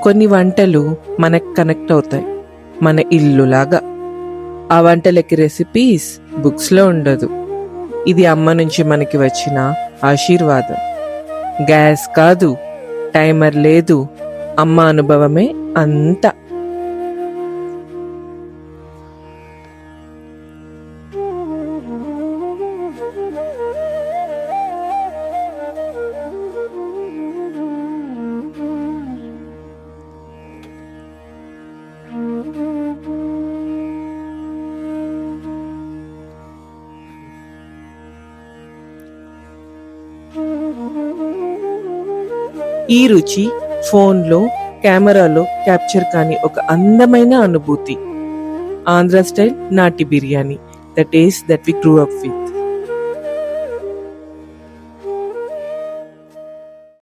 కొన్ని వంటలు మనకు కనెక్ట్ అవుతాయి, మన ఇల్లులాగా. ఆ వంటలకి రెసిపీస్ బుక్స్లో ఉండదు. ఇది అమ్మ నుంచి మనకి వచ్చిన ఆశీర్వాదం. గ్యాస్ కాదు, టైమర్ లేదు, అమ్మ అనుభవమే అంతా. ఈ రుచి ఫోన్లో, కెమెరాలో క్యాప్చర్ కాని ఒక అందమైన అనుభూతి. ఆంధ్ర స్టైల్ నాటి biryani, the taste that we grew up with.